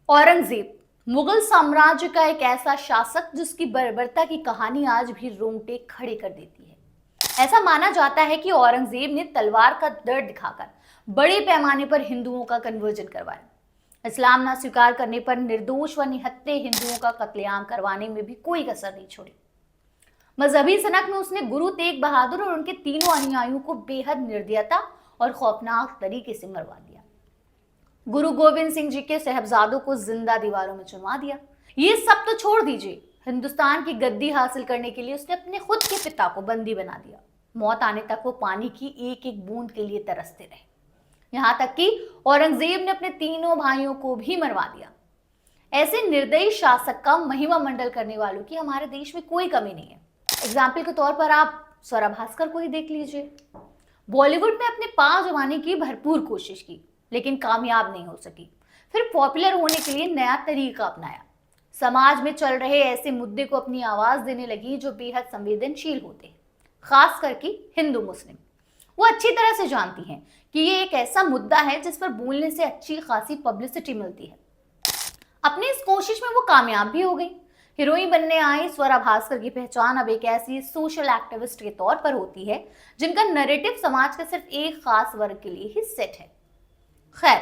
औरंगजेब मुगल साम्राज्य का एक ऐसा शासक जिसकी बर्बरता की कहानी आज भी रोंगटे खड़े कर देती है। ऐसा माना जाता है कि औरंगजेब ने तलवार का दर्द दिखाकर बड़े पैमाने पर हिंदुओं का कन्वर्जन करवाया। इस्लाम ना स्वीकार करने पर निर्दोष व निहत्थे हिंदुओं का कत्लेआम करवाने में भी कोई कसर नहीं छोड़ी। मजहबी सनक में उसने गुरु तेग बहादुर और उनके तीनों अनुयायियों को बेहद निर्दयता और खौफनाक तरीके से मरवा दिया। गुरु गोविंद सिंह जी के साहबजादों को जिंदा दीवारों में चुनवा दिया। ये सब तो छोड़ दीजिए, हिंदुस्तान की गद्दी हासिल करने के लिए उसने अपने खुद के पिता को बंदी बना दिया। मौत आने तक वो पानी की एक एक बूंद के लिए तरसते रहे। यहां तक कि औरंगजेब ने अपने तीनों भाइयों को भी मरवा दिया। ऐसे निर्दयी शासक का महिमा मंडल करने वालों की हमारे देश में कोई कमी नहीं है। एग्जाम्पल के तौर पर आप स्वरा भास्कर को ही देख लीजिए। बॉलीवुड में अपने पांव जमाने की भरपूर कोशिश की, लेकिन कामयाब नहीं हो सकी। फिर पॉपुलर होने के लिए नया तरीका अपनाया। समाज में चल रहे ऐसे मुद्दे को अपनी आवाज देने लगी जो बेहद संवेदनशील होते हैं, खास करके हिंदू मुस्लिम। वो अच्छी तरह से जानती हैं कि ये एक ऐसा मुद्दा है जिस पर बोलने से अच्छी खासी पब्लिसिटी मिलती है। अपनी इस कोशिश में वो कामयाब भी हो गई। हीरोइन बनने आई स्वरा भास्कर की पहचान अब एक ऐसी सोशल एक्टिविस्ट के तौर पर होती है जिनका नैरेटिव समाज के सिर्फ एक खास वर्ग के लिए ही सेट है। खैर,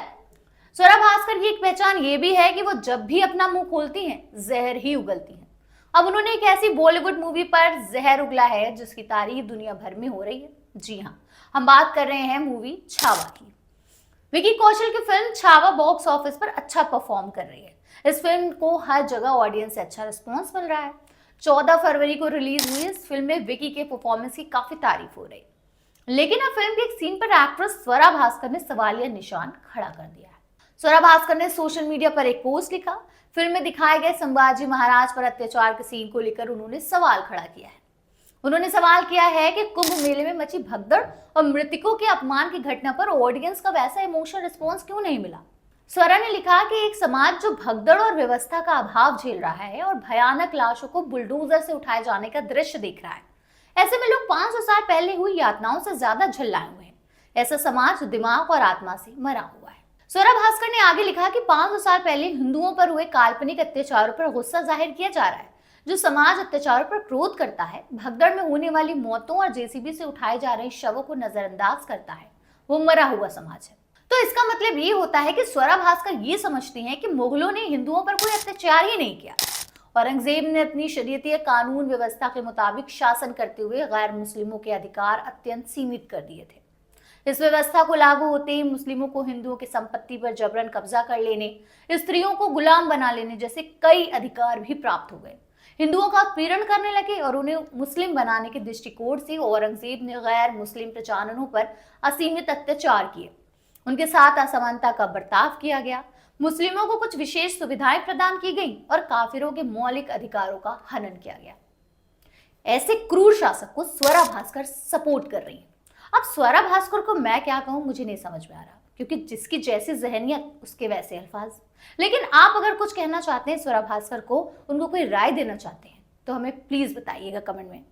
स्वरा भास्कर की एक पहचान ये भी है कि वो जब भी अपना मुंह खोलती हैं, जहर ही उगलती हैं। अब उन्होंने एक ऐसी बॉलीवुड मूवी पर जहर उगला है जिसकी तारीफ दुनिया भर में हो रही है। जी हाँ, हम बात कर रहे हैं मूवी छावा की। विकी कौशल की फिल्म छावा बॉक्स ऑफिस पर अच्छा परफॉर्म कर रही है। इस फिल्म को हर जगह ऑडियंस से अच्छा रिस्पॉन्स मिल रहा है। 14 फरवरी को रिलीज हुई इस फिल्म में विकी के परफॉर्मेंस की काफी तारीफ हो रही है। लेकिन अब फिल्म के एक सीन पर एक्ट्रेस स्वरा भास्कर ने सवालिया निशान खड़ा कर दिया है। स्वरा भास्कर ने सोशल मीडिया पर एक पोस्ट लिखा। फिल्म में दिखाए गए संभाजी महाराज पर अत्याचार के सीन को लेकर उन्होंने सवाल खड़ा किया है। उन्होंने सवाल किया है कि कुंभ मेले में मची भगदड़ और मृतकों के अपमान की घटना पर ऑडियंस का वैसा इमोशनल रिस्पॉन्स क्यों नहीं मिला। स्वरा ने लिखा कि एक समाज जो भगदड़ और व्यवस्था का अभाव झेल रहा है और भयानक लाशों को बुलडोजर से उठाए जाने का दृश्य देख रहा है, ऐसे में लोग 500 साल पहले हुई यातनाओं से ज्यादा झल्लाए हुए हैं। ऐसा समाज दिमाग और आत्मा से मरा हुआ है। स्वरा भास्कर ने आगे लिखा कि 500 साल पहले हिंदुओं पर हुए काल्पनिक अत्याचारों पर गुस्सा जाहिर किया जा रहा है। जो समाज अत्याचारों पर क्रोध करता है, भगदड़ में होने वाली मौतों और जेसीबी से उठाए जा रहे शवों को नजरअंदाज करता है, वो मरा हुआ समाज है। तो इसका मतलब ये होता है कि स्वरा भास्कर ये समझती हैं कि मुगलों ने हिंदुओं पर कोई अत्याचार ही नहीं किया। औरंगजेब ने अपनी शरीयती कानून व्यवस्था के मुताबिक शासन करते हुए गैर मुस्लिमों के अधिकार अत्यंत सीमित कर दिए थे। इस व्यवस्था को लागू होते ही मुस्लिमों को हिंदुओं की संपत्ति पर जबरन कब्जा कर लेने, स्त्रियों को गुलाम बना लेने जैसे कई अधिकार भी प्राप्त हो गए। हिंदुओं का उत्पीड़न करने लगे और उन्हें मुस्लिम बनाने के दृष्टिकोण से औरंगजेब ने गैर मुस्लिम प्रचारकों पर असीमित अत्याचार किए। उनके साथ असमानता का बर्ताव किया गया। मुस्लिमों को कुछ विशेष सुविधाएं प्रदान की गई और काफिरों के मौलिक अधिकारों का हनन किया गया। ऐसे क्रूर शासक को स्वरा भास्कर सपोर्ट कर रही है। अब स्वरा भास्कर को मैं क्या कहूं, मुझे नहीं समझ में आ रहा, क्योंकि जिसकी जैसी जहनियत उसके वैसे अल्फाज। लेकिन आप अगर कुछ कहना चाहते हैं स्वरा भास्कर को, उनको कोई राय देना चाहते हैं, तो हमें प्लीज बताइएगा कमेंट में।